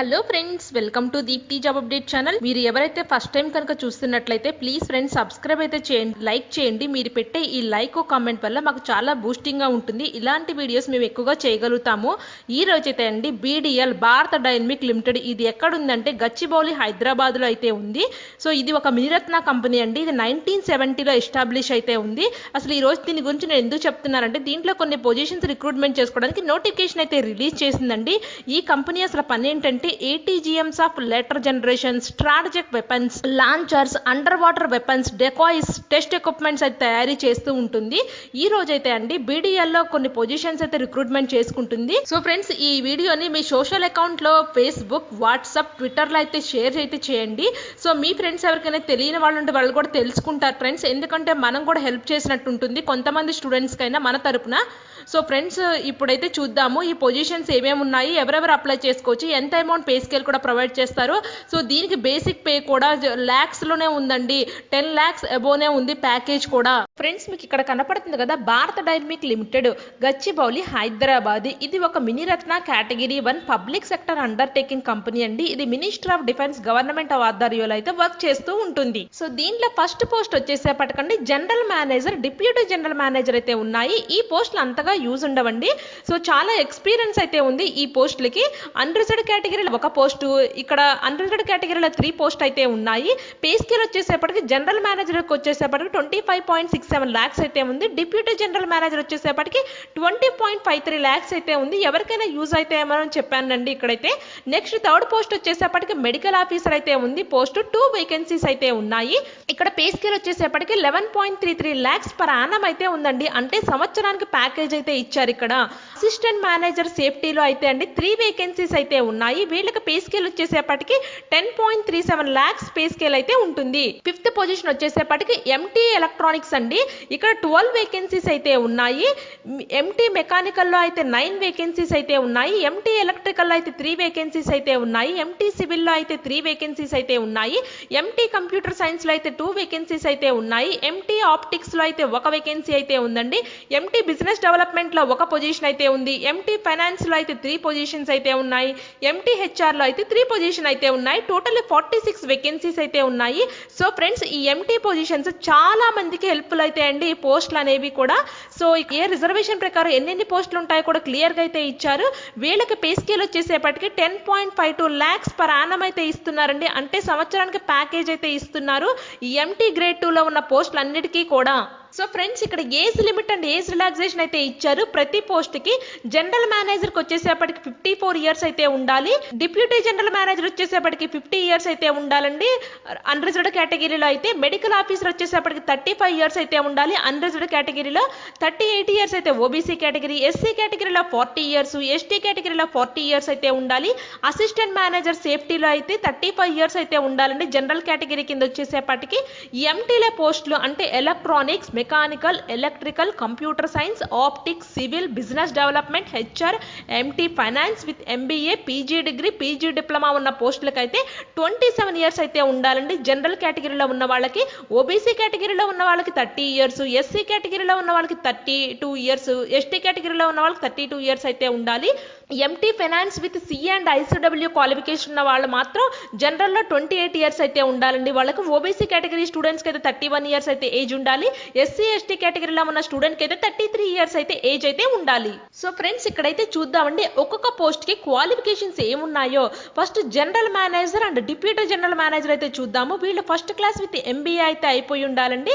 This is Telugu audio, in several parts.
Hello friends, welcome to Deepti job update channel. మీరు ఎవరైతే ఫస్ట్ టైం కనుక చూస్తున్నట్లయితే ప్లీజ్ ఫ్రెండ్స్ సబ్స్క్రైబ్ అయితే చేయండి, లైక్ చేయండి. మీరు పెట్టే ఈ లైక్ కామెంట్ వల్ల మాకు చాలా బూస్టింగ్ గా ఉంటుంది. ఇలాంటి వీడియోస్ మేము ఎక్కువగా చేయగలుగుతాము. ఈ రోజైతే అండి BDL భారత డైనమిక్ లిమిటెడ్, ఇది ఎక్కడ ఉందంటే గచ్చిబౌలి హైదరాబాద్ లో అయితే ఉంది. సో ఇది ఒక మినిరత్న కంపెనీ అండి. ఇది 1970లో ఎస్టాబ్లిష్ అయితే ఉంది. అసలు ఈ రోజు దీని గురించి నేను ఎందుకు చెప్తున్నానంటే, దీంట్లో కొన్ని పొజిషన్స్ రిక్రూట్మెంట్ చేసుకోవడానికి నోటిఫికేషన్ అయితే రిలీజ్ చేసిందండి. ఈ కంపెనీ అసలు పని ఏంటంటే ATGMs of later generation, strategic weapons, launchers, underwater weapons, decoys, test equipments అయితే తయారీ చేస్తూ ఉంటుంది. ఈ రోజైతే అండి BDL లో కొన్ని పొజిషన్స్ అయితే రిక్రూట్మెంట్ చేసుకుంటుంది. సో ఫ్రెండ్స్, ఈ వీడియోని మీ సోషల్ అకౌంట్ లో ఫేస్బుక్, వాట్సాప్, ట్విట్టర్ లో అయితే షేర్ అయితే చేయండి. సో మీ ఫ్రెండ్స్ ఎవరికైనా తెలియని వాళ్ళు ఉంటే వాళ్ళు కూడా తెలుసుకుంటారు ఫ్రెండ్స్. ఎందుకంటే మనం కూడా హెల్ప్ చేసినట్టు ఉంటుంది కొంతమంది స్టూడెంట్స్ కైనా మన తరపున. సో ఫ్రెండ్స్, ఇప్పుడైతే చూద్దాము ఈ పొజిషన్స్ ఏమేమి ఉన్నాయి, ఎవరెవరు అప్లై చేసుకోవచ్చు, ఎంత అమౌంట్ పే స్కేల్ కూడా ప్రొవైడ్ చేస్తారు. సో దీనికి బేసిక్ పే కూడా లాక్స్ లోనే ఉందండి, 10 lakhs అబోనే ఉంది ప్యాకేజ్ కూడా. ఫ్రెండ్స్, మీకు ఇక్కడ కనపడుతుంది కదా, భారత డైనమిక్ లిమిటెడ్, గచ్చిబౌలి హైదరాబాద్. ఇది ఒక Miniratna category 1 public sector undertaking company అండి. ఇది మినిస్టర్ ఆఫ్ డిఫెన్స్ గవర్నమెంట్ ఆధ్వర్యంలో అయితే వర్క్ చేస్తూ ఉంటుంది. సో దీంట్లో ఫస్ట్ పోస్ట్ వచ్చేసేపటికండి general manager, deputy general manager అయితే ఉన్నాయి. ఈ పోస్టులు అంతగా యూజ్ ఉండవండి. సో చాలా ఎక్స్పీరియన్స్ అయితే ఉంది ఈ పోస్టులకి. అన్రిజర్వ్డ్ కేటగిరీలో ఒక పోస్టు, ఇక్కడ అన్రిజర్వ్డ్ కేటగిరీలో 3 పోస్ట్ అయితే ఉన్నాయి. పే స్కేల్ వచ్చేసేపటికి జనరల్ మేనేజర్కి వచ్చేసేపటికి 25.67 lakhs అయితే ఉంది. డిప్యూటీ జనరల్ మేనేజర్ వచ్చేసేపటికి 20.53 lakhs అయితే ఉంది. ఎవరికైనా యూజ్ అయితే ఏమని చెప్పానండి ఇక్కడైతే. నెక్స్ట్ థర్డ్ పోస్ట్ వచ్చేసేపటికి మెడికల్ ఆఫీసర్ అయితే ఉంది పోస్ట్. 2 వేకెన్సీస్ అయితే ఉన్నాయి. ఇక్కడ పే స్కేల్ వచ్చేసేపటికి 11.33 lakhs per annum అయితే ఉందండి. అంటే సంవత్సరానికి ప్యాకేజ్ అయితే ఇచ్చారు ఇక్కడ. అసిస్టెంట్ మేనేజర్ సేఫ్టీలో అయితే అండి 3 వేకెన్సీస్ అయితే ఉన్నాయి. వీళ్ళకి పే స్కేల్ వచ్చేసేపటికి 10.37 lakhs పే స్కేల్ అయితే ఉంటుంది. ఫిఫ్త్ పొజిషన్ వచ్చేసేపటికి MT ఎలక్ట్రానిక్స్ అండి. ఇక్కడ 12 వేకెన్సీస్ అయితే ఉన్నాయి. MT మెకానికల్ లో అయితే 9 వేకెన్సీస్ అయితే ఉన్నాయి. MT ఎలక్ట్రికల్ లో అయితే 3 వేకెన్సీస్ అయితే ఉన్నాయి. MT సివిల్ లో అయితే 3 వేకెన్సీస్ అయితే ఉన్నాయి. MT కంప్యూటర్ సైన్స్ లో అయితే 2 వేకెన్సీస్ అయితే ఉన్నాయి. MT ఆప్టిక్స్ లో అయితే 1 వేకెన్సీ అయితే ఉందండి. MT బిజినెస్ డెవలప్మెంట్ లో 1 పొజిషన్ అయితే ఉంది. MT ఫైనాన్స్ లో అయితే 3 పొజిషన్స్ అయితే ఉన్నాయి. MT HR లో అయితే 3 పొజిషన్ అయితే ఉన్నాయి. టోటల్ 46 వేకెన్సీస్ అయితే ఉన్నాయి. సో ఫ్రెండ్స్, ఈ MT పొజిషన్స్ చాలా మందికి హెల్ప్ఫుల్ అయితే అండి ఈ పోస్టులు అనేవి కూడా. సో ఏ రిజర్వేషన్ ప్రకారం ఎన్ని పోస్టులు ఉంటాయో కూడా క్లియర్ గా అయితే ఇచ్చారు. వీళ్ళకి pay scale వచ్చేసేపటికి 10.52 lakhs per annum అయితే ఇస్తున్నారండి. అంటే సంవత్సరానికి ప్యాకేజ్ అయితే ఇస్తున్నారు ఈ MT గ్రేడ్ 2 లో ఉన్న పోస్టులు అన్నిటికీ కూడా. సో ఫ్రెండ్స్, ఇక్కడ age limit and age relaxation అయితే ఇచ్చారు ప్రతి పోస్ట్ కి. జనరల్ మేనేజర్ కి వచ్చేసేపటికి 54 years అయితే ఉండాలి. డిప్యూటీ జనరల్ మేనేజర్ వచ్చేసేపటికి 50 years అయితే ఉండాలండి అన్రిజర్వ్డ్ కేటగిరీలో అయితే. మెడికల్ ఆఫీసర్ వచ్చేసేపటికి 35 years అయితే ఉండాలి అన్రిజర్వ్డ్ కేటగిరీలో. 38 years అయితే OBC కేటగిరీ. SC కేటగిరీలో 40 years, ST కేటగిరీలో 40 years అయితే ఉండాలి. అసిస్టెంట్ మేనేజర్ సేఫ్టీలో అయితే 35 years అయితే ఉండాలండి జనరల్ కేటగిరీ కింద వచ్చేసేపటికి. MTల పోస్టులు అంటే electronics, mechanical, electrical, computer science, optics, civil, business development, HR, MT finance with MBA, PG degree, PG diploma ఉన్న పోస్టులకు అయితే 27 years అయితే ఉండాలండి జనరల్ కేటగిరీలో ఉన్న వాళ్ళకి. OBC కేటగిరీలో ఉన్న వాళ్ళకి 30 years, SC కేటగిరీలో ఉన్న వాళ్ళకి 32 years, ST కేటగిరీలో ఉన్న వాళ్ళకి 32 years అయితే ఉండాలి. MT finance with CA and ICW qualification ఉన్న వాళ్ళు మాత్రం జనరల్లో 28 years అయితే ఉండాలండి వాళ్ళకి. OBC కేటగిరీ స్టూడెంట్స్కి అయితే 31 years అయితే ఏజ్ ఉండాలి. SC ST కేటగిరీలో ఉన్న స్టూడెంట్కి అయితే 33 years అయితే ఏజ్ అయితే ఉండాలి. సో ఫ్రెండ్స్, ఇక్కడైతే చూద్దామండి ఒక్కొక్క పోస్ట్ కి క్వాలిఫికేషన్స్ ఏమున్నాయో. First general manager and deputy general manager అయితే చూద్దాము. వీళ్ళు ఫస్ట్ క్లాస్ విత్ MBA అయితే అయిపోయి ఉండాలండి.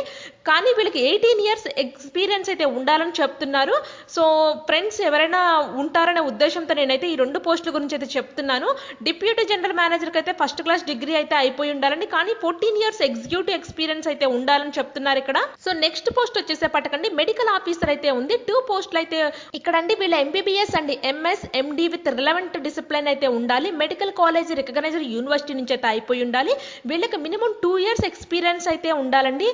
కానీ వీళ్ళకి 18 years ఎక్స్పీరియన్స్ అయితే ఉండాలని చెప్తున్నారు. సో ఫ్రెండ్స్, ఎవరైనా ఉంటారనే ఉద్దేశంతో నేనైతే ఈ 2 పోస్టుల గురించి అయితే చెప్తున్నాను. డిప్యూటీ జనరల్ మేనేజర్కి అయితే ఫస్ట్ క్లాస్ డిగ్రీ అయితే అయిపోయి ఉండాలండి. కానీ 14 years ఎగ్జిక్యూటివ్ ఎక్స్పీరియన్స్ అయితే ఉండాలని చెప్తున్నారు ఇక్కడ. సో నెక్స్ట్ పోస్ట్ వచ్చేసేపటికండి మెడికల్ ఆఫీసర్ అయితే ఉంది. 2 పోస్టులు అయితే ఇక్కడ అండి. వీళ్ళ MBBS అండి MS MD with relevant discipline అయితే ఉండాలి. మెడికల్ కాలేజ్ రికగ్నైజ్డ్ యూనివర్సిటీ నుంచి అయితే అయిపోయి ఉండాలి. వీళ్ళకి మినిమం 2 years ఎక్స్పీరియన్స్ అయితే ఉండాలండి.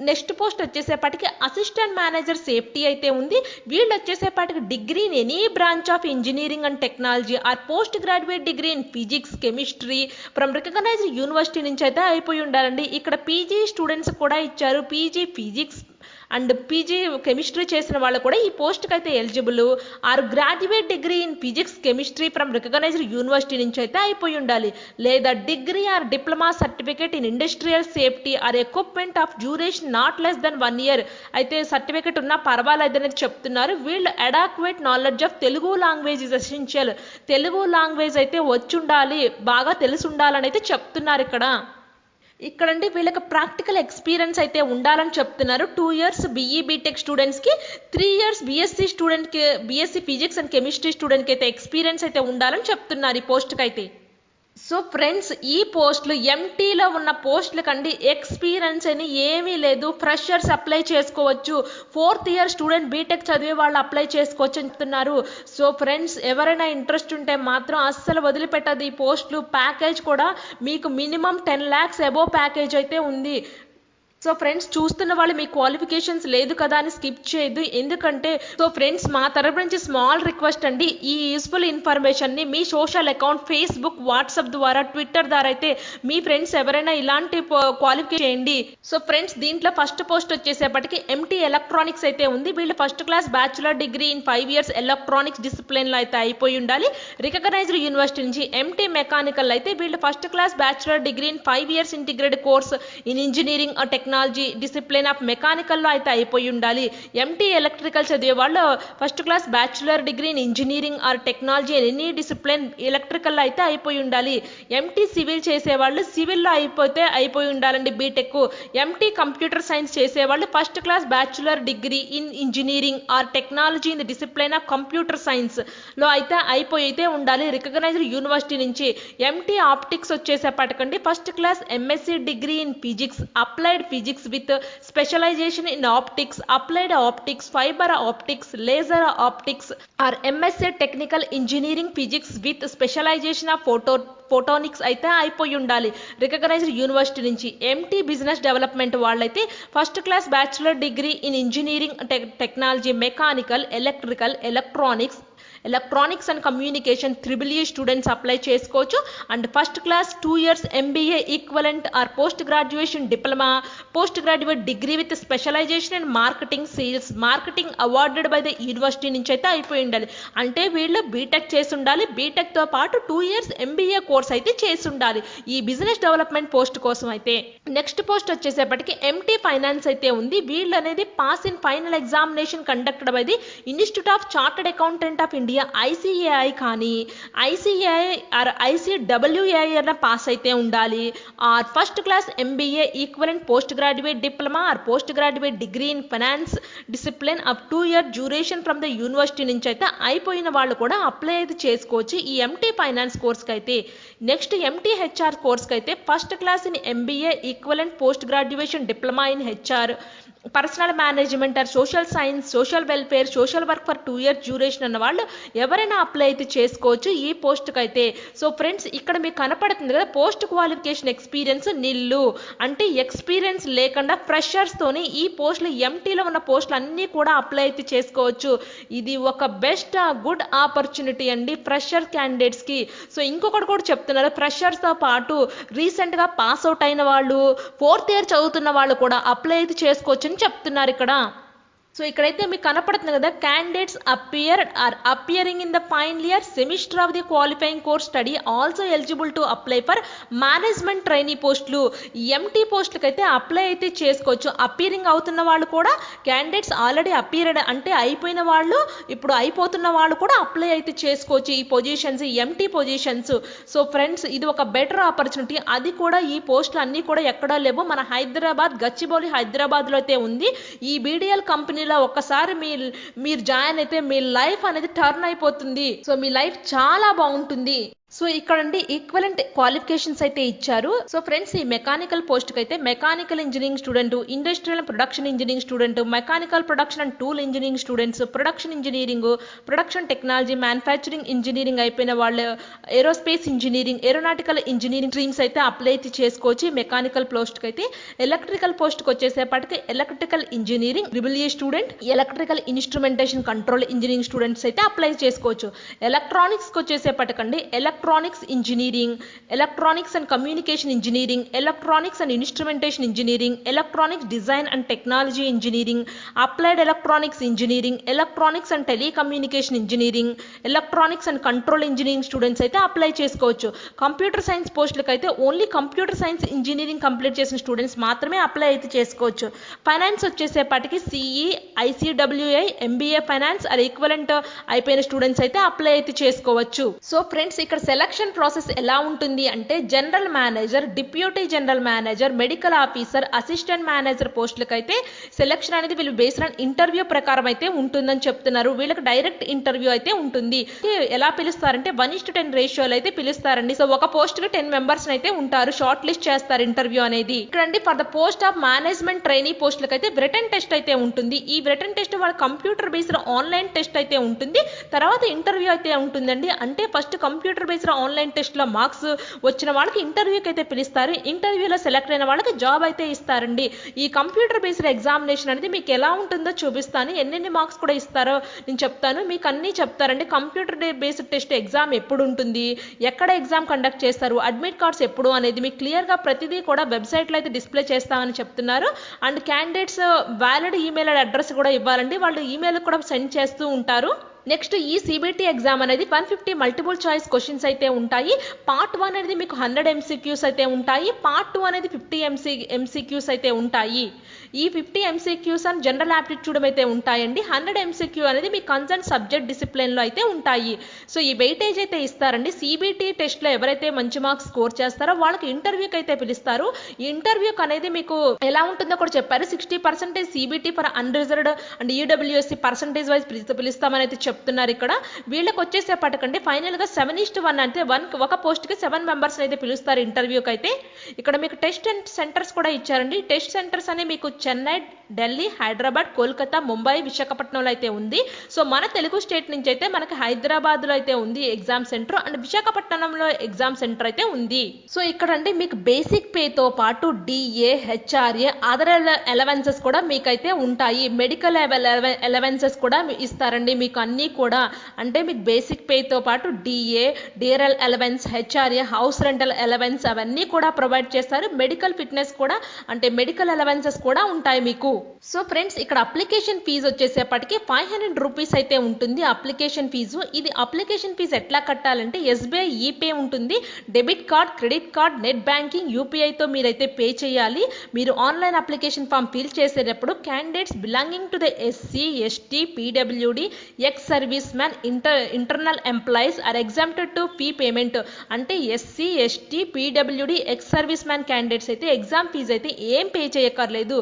నెక్స్ట్ పోస్ట్ వచ్చేసేపటికి అసిస్టెంట్ మేనేజర్ సేఫ్టీ అయితే ఉంది. వీళ్ళు వచ్చేసేపటికి degree in any branch of engineering and technology or post graduate degree in physics, chemistry from recognised university నుంచి అయితే అయిపోయి ఉండాలండి. ఇక్కడ PG స్టూడెంట్స్ కూడా ఇచ్చారు. PG physics and PG chemistry చేసిన వాళ్ళు కూడా ఈ పోస్ట్కి అయితే eligible. Or graduate degree in physics chemistry from recognised university నుంచి అయితే అయిపోయి ఉండాలి. లేదా degree or diploma certificate in industrial safety or equipment of duration not less than 1 year అయితే సర్టిఫికేట్ ఉన్నా పర్వాలేదని చెప్తున్నారు. వీళ్ళు adequate knowledge of Telugu language is essential. Telugu language అయితే వచ్చి ఉండాలి, బాగా తెలిసి ఉండాలని అయితే చెప్తున్నారు ఇక్కడండి. వీళ్ళకి ప్రాక్టికల్ ఎక్స్పీరియన్స్ అయితే ఉండాలని చెప్తున్నారు. 2 years BE బీటెక్ స్టూడెంట్స్కి, 3 years BSc స్టూడెంట్కి, BSc ఫిజిక్స్ అండ్ కెమిస్ట్రీ స్టూడెంట్కి అయితే ఎక్స్పీరియన్స్ అయితే ఉండాలని చెప్తున్నారు ఈ పోస్ట్కి అయితే. సో ఫ్రెండ్స్, ఈ పోస్టులు ఎంటీలో ఉన్న పోస్టుల కండి ఎక్స్పీరియన్స్ అని ఏమీ లేదు. ఫ్రెషర్స్ అప్లై చేసుకోవచ్చు, 4th year స్టూడెంట్ బీటెక్ చదివే వాళ్ళు అప్లై చేసుకోవచ్చు అంటున్నారు. సో ఫ్రెండ్స్, ఎవరైనా ఇంట్రెస్ట్ ఉంటే మాత్రం అస్సలు వదిలిపెట్టదు ఈ పోస్టులు. ప్యాకేజ్ కూడా మీకు మినిమం 10 lakhs అబోవ్ ప్యాకేజ్ అయితే ఉంది. సో ఫ్రెండ్స్, చూస్తున్న వాళ్ళు మీ క్వాలిఫికేషన్స్ లేదు కదా అని స్కిప్ చేయొద్దు. ఎందుకంటే సో ఫ్రెండ్స్, మా తరపు నుంచి స్మాల్ రిక్వెస్ట్ అండి, ఈ యూస్ఫుల్ ఇన్ఫర్మేషన్ని మీ సోషల్ అకౌంట్, ఫేస్బుక్, వాట్సాప్ ద్వారా, ట్విట్టర్ ద్వారా అయితే మీ ఫ్రెండ్స్ ఎవరైనా ఇలాంటి క్వాలిఫికేషన్ చేయండి. సో ఫ్రెండ్స్, దీంట్లో ఫస్ట్ పోస్ట్ వచ్చేసేపటికి ఎంటీ ఎలక్ట్రానిక్స్ అయితే ఉంది. వీళ్ళు first class bachelor degree in 5 years electronics డిసిప్లిన్లో అయితే అయిపోయి ఉండాలి. రికగ్నైజ్డ్ యూనివర్సిటీ నుంచి. ఎంటీ మెకానికల్ అయితే వీళ్ళు first class bachelor degree in 5 years integrated course in engineering technology discipline of మెకానికల్లో అయితే అయిపోయి ఉండాలి. ఎంటీ ఎలక్ట్రికల్ చదివే వాళ్ళు first class bachelor degree in engineering or technology any discipline ఎలక్ట్రికల్లో అయితే అయిపోయి ఉండాలి. ఎంటీ సివిల్ చేసేవాళ్ళు సివిల్లో అయిపోయి ఉండాలండి బీటెక్. ఎంటీ కంప్యూటర్ సైన్స్ చేసేవాళ్ళు first class bachelor degree in engineering or technology in discipline of computer సైన్స్లో అయితే అయిపోయి ఉండాలి రికగ్నైజ్డ్ యూనివర్సిటీ నుంచి. ఎంటీ ఆప్టిక్స్ వచ్చేసేపటికండి first class MSc degree in physics, applied physics with specialization in optics, applied optics, fiber optics, laser optics or MSc technical engineering physics with specialization of photonics అయితే అయిపోయి ఉండాలి రికగ్నైజ్డ్ యూనివర్సిటీ నుంచి. ఎంటీ బిజినెస్ డెవలప్మెంట్ వాళ్ళైతే first class bachelor degree in engineering technology, mechanical, electrical, electronics and communication EEE students apply చేసుకోవచ్చు. And first class 2 years MBA equivalent or post graduation diploma, post graduate degree with specialisation in marketing, sales, marketing awarded by the university నుంచి అయితే అయిపోయి ఉండాలి. అంటే వీళ్ళు బీటెక్ చేసి ఉండాలి, బీటెక్తో పాటు 2 years MBA కోర్స్ అయితే చేసి ఉండాలి ఈ బిజినెస్ డెవలప్మెంట్ పోస్ట్ కోసం అయితే. నెక్స్ట్ పోస్ట్ వచ్చేసేపటికి ఎంటీ ఫైనాన్స్ అయితే ఉంది. వీళ్ళు అనేది pass in final examination conducted by the institute of chartered accountant of India ICAI కానీ ICAI ఆర్ ICWAI అన్న పాస్ అయితే ఉండాలి. Or first class MBA equivalent post graduate diploma or post graduate degree in finance discipline of 2 year duration from the university నుంచి అయితే అయిపోయిన వాళ్ళు కూడా అప్లై అయితే చేసుకోవచ్చు ఈ ఎంటీ ఫైనాన్స్ కోర్స్కి అయితే. నెక్స్ట్ ఎంటీ హెచ్ఆర్ కోర్స్కి అయితే first class in MBA equivalent post graduation diploma in HR, personal management or social science, social welfare, social work for 2 years duration అన్న వాళ్ళు ఎవరైనా అప్లై అయితే చేసుకోవచ్చు ఈ పోస్ట్కి అయితే. సో ఫ్రెండ్స్, ఇక్కడ మీకు కనపడుతుంది కదా పోస్ట్ క్వాలిఫికేషన్ ఎక్స్పీరియన్స్ నిల్లు, అంటే ఎక్స్పీరియన్స్ లేకుండా ఫ్రెషర్స్తోని ఈ పోస్టులు ఎంటీలో ఉన్న పోస్టులు అన్నీ కూడా అప్లై అయితే చేసుకోవచ్చు. ఇది ఒక బెస్ట్ గుడ్ ఆపర్చునిటీ అండి ఫ్రెషర్ క్యాండిడేట్స్కి. సో ఇంకొకటి కూడా చెప్తున్నారు, ఫ్రెషర్స్తో పాటు రీసెంట్గా పాస్ అవుట్ అయిన వాళ్ళు, 4th year చదువుతున్న వాళ్ళు కూడా అప్లై అయితే చేసుకోవచ్చు అని చెప్తున్నారు ఇక్కడ. సో ఇక్కడైతే మీకు కనపడుతుంది కదా candidates appearing in the final year semester of the qualifying course study also eligible to apply for management trainee పోస్టులు. ఎంటీ పోస్టులకి అయితే అప్లై అయితే చేసుకోవచ్చు. అపియరింగ్ అవుతున్న వాళ్ళు కూడా క్యాండిడేట్స్ ఆల్రెడీ అపియర్డ్ అంటే అయిపోయిన వాళ్ళు, ఇప్పుడు అయిపోతున్న వాళ్ళు కూడా అప్లై అయితే చేసుకోవచ్చు ఈ positions, empty positions. So friends, ఇది ఒక బెటర్ ఆపర్చునిటీ. అది కూడా ఈ పోస్టులు అన్నీ కూడా ఎక్కడా లేవు, మన హైదరాబాద్ గచ్చిబౌలి హైదరాబాద్లో అయితే ఉంది. ఈ BDL కంపెనీ ఒక్కసారి మీరు జాయిన్ అయితే మీ లైఫ్ అనేది టర్న్ అయిపోతుంది. సో మీ లైఫ్ చాలా బాగుంటుంది. సో ఇక్కడండి ఈక్వలెంట్ క్వాలిఫికేషన్స్ అయితే ఇచ్చారు. సో ఫ్రెండ్స్, ఈ మెకానికల్ పోస్ట్కి అయితే mechanical engineering student, industrial and production engineering student, mechanical production and tool engineering students, production engineering, production technology, manufacturing engineering అయిపోయిన వాళ్ళు, aerospace engineering, aeronautical engineering streams అయితే అప్లై అయితే చేసుకోవచ్చు ఈ మెకానికల్ పోస్ట్కి అయితే. ఎలక్ట్రికల్ పోస్ట్కి వచ్చేసేపటికి electrical engineering EEE student, electrical instrumentation control engineering students అయితే అప్లై చేసుకోవచ్చు. ఎలక్ట్రానిక్స్కి వచ్చేసేపటికండి electronics engineering, electronics and communication engineering, electronics and instrumentation engineering, electronics design and technology engineering, applied electronics engineering, electronics and telecommunication engineering, electronics and control engineering students అయితే అప్లై చేసుకోవచ్చు. కంప్యూటర్ సైన్స్ పోస్టులకు అయితే only computer science engineering complete చేసిన స్టూడెంట్స్ మాత్రమే అప్లై అయితే చేసుకోవచ్చు. ఫైనాన్స్ వచ్చేసేపటికి CE, ICWAI, MBA finance or equivalent అయిపోయిన స్టూడెంట్స్ అయితే అప్లై అయితే చేసుకోవచ్చు. సో ఫ్రెండ్స్, ఇక్కడ సెలక్షన్ ప్రాసెస్ ఎలా ఉంటుంది అంటే general manager, deputy general manager, medical officer, assistant manager పోస్టులకు అయితే సెలక్షన్ అనేది వీళ్ళు బేస్డ్ ఆన్ ఇంటర్వ్యూ ప్రకారం అయితే ఉంటుందని చెప్తున్నారు. వీళ్ళకి డైరెక్ట్ ఇంటర్వ్యూ అయితే ఉంటుంది. ఎలా పిలుస్తారంటే 1:10 రేషియోలో అయితే పిలుస్తారండి. సో ఒక పోస్ట్ కి 10 మెంబర్స్ అయితే ఉంటారు, షార్ట్ లిస్ట్ చేస్తారు ఇంటర్వ్యూ అనేది. ఇక్కడ for the post of management trainee పోస్టులకు అయితే రిటన్ టెస్ట్ అయితే ఉంటుంది. ఈ రిటన్ టెస్ట్ వాళ్ళ కంప్యూటర్ బేస్డ్ ఆన్లైన్ టెస్ట్ అయితే ఉంటుంది, తర్వాత ఇంటర్వ్యూ అయితే ఉంటుందండి. అంటే first computer based online test లో మార్క్స్ వచ్చిన వాళ్ళకి ఇంటర్వ్యూకి అయితే పిలుస్తారు. ఇంటర్వ్యూలో సెలెక్ట్ అయిన వాళ్ళకి జాబ్ అయితే ఇస్తారండి. ఈ కంప్యూటర్ బేస్డ్ ఎగ్జామినేషన్ అనేది మీకు ఎలా ఉంటుందో చూపిస్తాను, ఎన్నెన్ని మార్క్స్ కూడా ఇస్తారో నేను చెప్తాను, మీకు అన్ని చెప్తారండి. కంప్యూటర్ బేస్డ్ టెస్ట్ ఎగ్జామ్ ఎప్పుడు ఉంటుంది, ఎక్కడ ఎగ్జామ్ కండక్ట్ చేస్తారు, అడ్మిట్ కార్డ్స్ ఎప్పుడు అనేది మీకు క్లియర్ గా ప్రతిదీ కూడా వెబ్సైట్ లో అయితే డిస్ప్లే చేస్తామని చెప్తున్నారు. And candidates valid email address కూడా ఇవ్వాలండి, వాళ్ళు ఈమెయిల్ కూడా సెండ్ చేస్తూ ఉంటారు. నెక్స్ట్ ఈ సిబిటి ఎగ్జామ్ అనేది 150 మల్టిపుల్ చాయిస్ క్వశ్చన్స్ అయితే ఉంటాయి. పార్ట్ 1 అనేది మీకు 100 ఎంసీక్యూస్ అయితే ఉంటాయి, పార్ట్ 2 అనేది 50 ఎంసీక్యూస్ అయితే ఉంటాయి. ఈ 50 ఎంసీక్యూస్ అండ్ జనరల్ ఆప్టిట్యూడ్ అయితే ఉంటాయండి. 100 ఎంసీక్యూ అనేది మీ కన్సర్న్ సబ్జెక్ట్ డిసిప్లిన్ లో అయితే ఉంటాయి. సో ఈ వెయిటేజ్ అయితే ఇస్తారండి. సిబిటి టెస్ట్ లో ఎవరైతే మంచి మార్క్స్ స్కోర్ చేస్తారో వాళ్ళకి ఇంటర్వ్యూకి అయితే పిలుస్తారు. ఈ ఇంటర్వ్యూకి అనేది మీకు ఎలా ఉంటుందో కూడా చెప్పారు. 60% సిబిటి ఫర్ అన్రిజర్వ్డ్ అండ్ ఈడబ్ల్యూఎస్సి పర్సంటేజ్ వైజ్ పిలుస్తామని అయితే చెప్తున్నారు. ఇక్కడ వీళ్ళకి వచ్చేసేపటికండి ఫైనల్ గా 7:1 అంటే ఒక పోస్ట్ కి 7 మెంబర్స్ అయితే పిలుస్తారు ఇంటర్వ్యూకి అయితే. ఇక్కడ మీకు టెస్ట్ సెంటర్స్ కూడా ఇచ్చారండి. టెస్ట్ సెంటర్స్ అనే మీకు చెన్నై, ఢిల్లీ, హైదరాబాద్, కోల్కతా, ముంబై, విశాఖపట్నంలో అయితే ఉంది. సో మన తెలుగు స్టేట్ నుంచి అయితే మనకి హైదరాబాద్ లో అయితే ఉంది ఎగ్జామ్ సెంటర్, అండ్ విశాఖపట్నంలో ఎగ్జామ్ సెంటర్ అయితే ఉంది. సో ఇక్కడ అంటే మీకు బేసిక్ పే తో పాటు డిఏ, హెచ్ఆర్ఏ, అదర్ అలవెన్సెస్ కూడా మీకైతే ఉంటాయి. మెడికల్ అలవెన్సెస్ కూడా ఇస్తారండి మీకు అన్ని కూడా. అంటే మీకు బేసిక్ పే తో పాటు DA, DRL allowance, HRA, house rental allowance అవన్నీ కూడా ప్రొవైడ్ చేస్తారు. మెడికల్ ఫిట్నెస్ కూడా అంటే మెడికల్ అలవెన్సెస్ కూడా ఉంటాయి మీకు. సో ఫ్రెండ్స్, ఇక్కడ అప్లికేషన్ ఫీజు వచ్చేసేపటికి 500 రూపీస్ అయితే ఉంటుంది అప్లికేషన్ ఫీజు. ఇది అప్లికేషన్ ఫీజు ఎట్లా కట్టాలంటే ఎస్బీఐ ఈపే ఉంటుంది, debit card, credit card, net banking, యూపీఐతో మీరైతే పే చేయాలి. మీరు ఆన్లైన్ అప్లికేషన్ ఫామ్ ఫిల్ చేసేటప్పుడు candidates belonging to the SC, ST, పీడబ్ల్యూడి, ex service man, internal employees are exempted to fee payment. అంటే ఎస్సీ, ఎస్టీ, పీడబ్ల్యూడి, ఎక్స్ సర్వీస్ మ్యాన్ క్యాండిడేట్స్ అయితే ఎగ్జామ్ ఫీజు అయితే ఏం పే చేయక్కర్లేదు.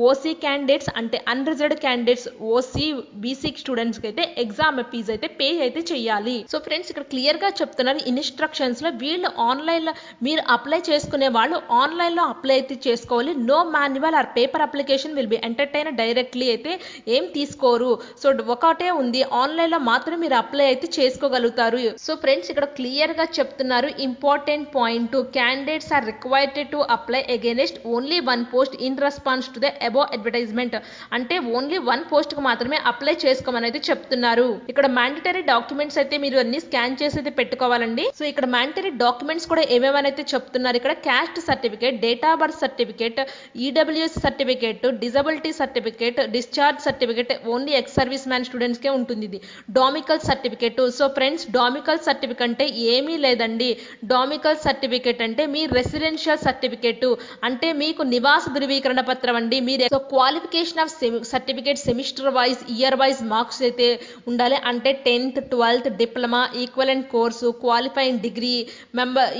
ఓసీ క్యాండిడేట్స్ అంటే unreserved candidates, OC, BC students కి అయితే ఎగ్జామ్ ఫీజు అయితే పే అయితే చేయాలి. సో ఫ్రెండ్స్, ఇక్కడ క్లియర్ గా చెప్తున్నారు ఇన్స్ట్రక్షన్స్ లో, వీళ్ళు ఆన్లైన్ లో మీరు అప్లై చేసుకునే వాళ్ళు ఆన్లైన్ లో అప్లై అయితే చేసుకోవాలి. No manual or paper application will be entertain directly అయితే ఏం తీసుకోరు. సో ఒకటే ఉంది, ఆన్లైన్ లో మాత్రం మీరు అప్లై అయితే చేసుకోగలుగుతారు. సో ఫ్రెండ్స్, ఇక్కడ క్లియర్ గా చెప్తున్నారు important point, candidates are required to apply against only 1 post in response to the above advertisement. అంటే ఓన్లీ 1 పోస్ట్ కు మాత్రమే అప్లై చేసుకోమని అయితే చెప్తున్నారు. ఇక్కడ మ్యాండేటరీ డాక్యుమెంట్స్ అయితే మీరు అన్ని స్కాన్ చేసి అయితే పెట్టుకోవాలండి. సో ఇక్కడ మ్యాండేటరీ డాక్యుమెంట్స్ కూడా ఏమేమని అయితే చెప్తున్నారు. ఇక్కడ caste certificate, date of birth certificate, EWS certificate, disability certificate, discharge certificate only ex service man students కే ఉంటుంది. ఇది domicile certificate. So friends, domicile certificate అంటే ఏమీ లేదండి. డామికల్ సర్టిఫికేట్ అంటే మీ రెసిడెన్షియల్ సర్టిఫికేట్, అంటే మీకు నివాస ధృవీకరణ పత్రం అండి. మీరు qualification of certificate semester wise, year wise marks అయితే ఉండాలి. అంటే 10th, 12th, diploma, equivalent course, qualifying degree,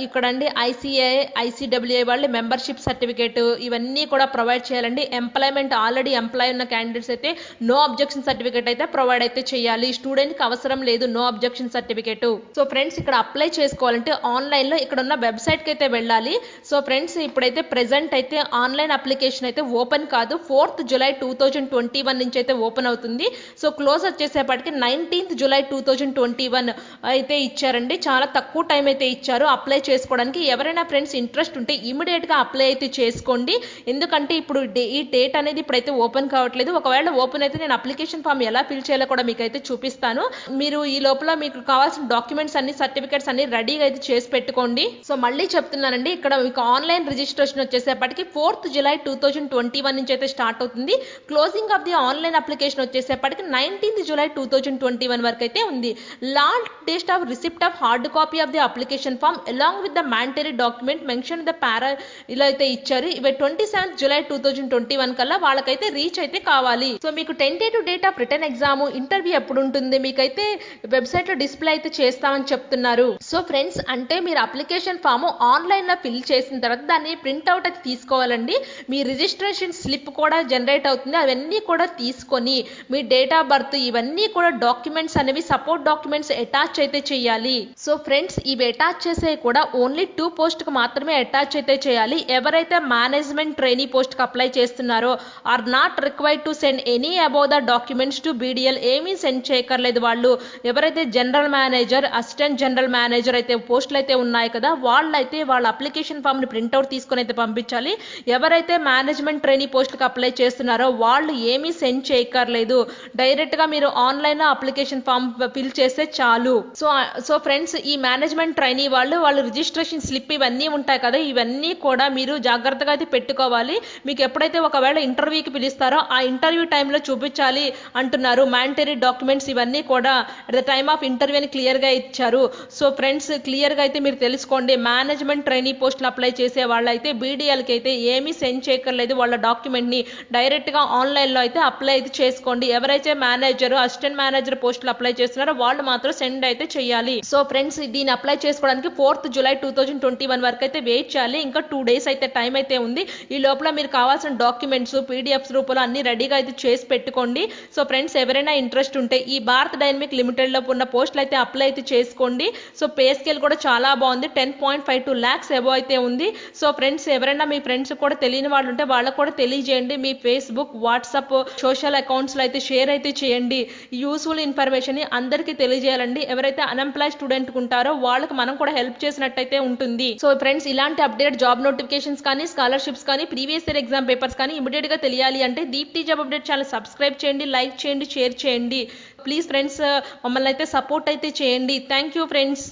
ఇక్కడ అండి ఐసిఐ, ఐసిడబ్ల్యూఐ వాళ్ళు మెంబర్షిప్ సర్టిఫికేట్ ఇవన్నీ కూడా ప్రొవైడ్ చేయాలండి. ఎంప్లాయ్మెంట్ ఆల్రెడీ ఎంప్లాయ్ ఉన్న క్యాండిడేట్స్ అయితే నో అబ్జెక్షన్ సర్టిఫికేట్ అయితే ప్రొవైడ్ అయితే చేయాలి. స్టూడెంట్ కి అవసరం లేదు no objection certificate. So friends, ఇక్కడ అప్లై చేసుకోవాలంటే ఆన్లైన్ లో ఇక్కడ ఉన్న వెబ్సైట్ కి అయితే వెళ్ళాలి. సో ఫ్రెండ్స్, ఇప్పుడైతే ప్రెసెంట్ అయితే ఆన్లైన్ అప్లికేషన్ అయితే ఓపెనింగ్ ఓపెన్ కాదు, 4th జూలై 2021 నుంచి అయితే ఓపెన్ అవుతుంది. సో క్లోజ్ వచ్చేసేపటికి 19th జూలై 2021 అయితే ఇచ్చారండి. చాలా తక్కువ టైం అయితే ఇచ్చారు అప్లై చేసుకోవడానికి. ఎవరైనా ఫ్రెండ్స్ ఇంట్రెస్ట్ ఉంటే ఇమీడియట్ గా అప్లై అయితే చేసుకోండి. ఎందుకంటే ఇప్పుడు ఈ డేట్ అనేది ఇప్పుడైతే ఓపెన్ కావట్లేదు. ఒకవేళ ఓపెన్ అయితే నేను అప్లికేషన్ ఫామ్ ఎలా ఫిల్ చేయాలో కూడా మీకు అయితే చూపిస్తాను. మీరు ఈ లోపల మీకు కావాల్సిన డాక్యుమెంట్స్ అన్ని, సర్టిఫికేట్స్ అన్ని రెడీగా అయితే చేసి పెట్టుకోండి. సో మళ్ళీ చెప్తున్నానండి, ఇక్కడ మీకు ఆన్లైన్ రిజిస్ట్రేషన్ వచ్చేసేపటికి 4th జూలై 2021 నుంచి అయితే స్టార్ట్ అవుతుంది. Closing of the online application వచ్చేసేపటికి 19th జూలై 2021 వరకు అయితే ఉంది. Last date of receipt of hard copy of the application form along with the mandatory document mention the para ఇలా అయితే ఇచ్చారు. ఇవి 27th జూలై 2021 కల్లా వాళ్ళకైతే రీచ్ అయితే కావాలి. సో మీకు tentative date of return exam, interview ఎప్పుడు ఉంటుంది మీకైతే వెబ్సైట్ లో డిస్ప్లే అయితే చేస్తామని చెప్తున్నారు. సో ఫ్రెండ్స్, అంటే మీరు అప్లికేషన్ ఫామ్ ఆన్లైన్ లో ఫిల్ చేసిన తర్వాత దాన్ని ప్రింట్అవుట్ అయితే తీసుకోవాలండి. మీ రిజిస్ట్రేషన్ స్లిప్ కూడా జనరేట్ అవుతుంది. అవన్నీ కూడా తీసుకొని మీ డేట్ ఆఫ్ బర్త్ ఇవన్నీ కూడా డాక్యుమెంట్స్ అనేవి, సపోర్ట్ డాక్యుమెంట్స్ అటాచ్ అయితే చేయాలి. సో ఫ్రెండ్స్, ఇవి అటాచ్ చేసే కూడా ఓన్లీ 2 పోస్ట్ కు మాత్రమే అటాచ్ అయితే చేయాలి. ఎవరైతే మేనేజ్మెంట్ ట్రైనీ పోస్ట్ కి అప్లై చేస్తున్నారో are not required to send any above the documents to BDL. ఏమీ సెండ్ చేయక్కర్లేదు. వాళ్ళు ఎవరైతే general manager, assistant general manager అయితే పోస్టులు అయితే ఉన్నాయి కదా, వాళ్ళైతే వాళ్ళ అప్లికేషన్ ఫామ్ ని ప్రింట్అవుట్ తీసుకొని అయితే పంపించాలి. ఎవరైతే మేనేజ్మెంట్ ట్రైనీ పోస్టులకు అప్లై చేస్తున్నారో వాళ్ళు ఏమీ సెండ్ చేయక్కర్లేదు. డైరెక్ట్ గా మీరు ఆన్లైన్ అప్లికేషన్ ఫామ్ ఫిల్ చేస్తే చాలు. సో ఫ్రెండ్స్, ఈ మేనేజ్మెంట్ ట్రైనీ వాళ్ళు రిజిస్ట్రేషన్ స్లిప్ ఇవన్నీ ఉంటాయి కదా, ఇవన్నీ కూడా మీరు జాగ్రత్తగా అయితే పెట్టుకోవాలి. మీకు ఎప్పుడైతే ఒకవేళ ఇంటర్వ్యూకి పిలుస్తారో ఆ ఇంటర్వ్యూ టైంలో చూపించాలి అంటున్నారు. మ్యాండేటరీ డాక్యుమెంట్స్ ఇవన్నీ కూడా at the time of interview అని క్లియర్ గా ఇచ్చారు. సో ఫ్రెండ్స్, క్లియర్ గా అయితే మీరు తెలుసుకోండి. మేనేజ్మెంట్ ట్రైనీ పోస్టులు అప్లై చేసే వాళ్ళైతే BDL కి అయితే ఏమీ సెండ్ చేయక్కర్లేదు. వాళ్ళ డాక్యుమెంట్ ని డైరెక్ట్ గా ఆన్లైన్ లో అయితే అప్లై అయితే చేసుకోండి. ఎవరైతే మేనేజర్, అసిస్టెంట్ మేనేజర్ పోస్టులు అప్లై చేస్తున్నారో వాళ్ళు మాత్రం సెండ్ అయితే చేయాలి. సో ఫ్రెండ్స్, దీన్ని అప్లై చేసుకోవడానికి 4th జూలై 2021 వరకు అయితే వెయిట్ చేయాలి. ఇంకా 2 days అయితే టైం అయితే ఉంది. ఈ లోపల మీరు కావాల్సిన డాక్యుమెంట్స్ PDFs రూపంలో అన్ని రెడీగా అయితే చేసి పెట్టుకోండి. సో ఫ్రెండ్స్, ఎవరైనా ఇంట్రెస్ట్ ఉంటే ఈ భారత్ డైనమిక్ లిమిటెడ్ లో ఉన్న పోస్టులు అయితే అప్లై అయితే చేసుకోండి. సో పే స్కేల్ కూడా చాలా బాగుంది. 10.52 lakhs ఎబో అయితే ఉంది. సో ఫ్రెండ్స్, ఎవరైనా మీ ఫ్రెండ్స్ కూడా తెలియని వాళ్ళు ఉంటే వాళ్ళకు కూడా తెలియజేయండి. మీ ఫేస్బుక్, వాట్సాప్, సోషల్ అకౌంట్స్ లో అయితే షేర్ అయితే చేయండి. యూస్ఫుల్ ఇన్ఫర్మేషన్ ని అందరికీ తెలియజేయాలండి. ఎవరైతే అన్ఎంప్లాయ్ స్టూడెంట్ ఉంటారో వాళ్ళకి మనం కూడా హెల్ప్ చేసినట్టయితే ఉంటుంది. సో ఫ్రెండ్స్, ఇలాంటి అప్డేట్ జాబ్ నోటిఫికేషన్స్ కానీ, స్కాలర్షిప్స్ కానీ, ప్రీవియస్ ఇయర్ ఎగ్జామ్ పేపర్స్ కానీ ఇమీడియట్ గా తెలియాలి అంటే Deepti job update channel subscribe చేయండి, లైక్ చేయండి, షేర్ చేయండి. ప్లీజ్ ఫ్రెండ్స్, మమ్మల్ని అయితే సపోర్ట్ అయితే చేయండి. Thank you friends.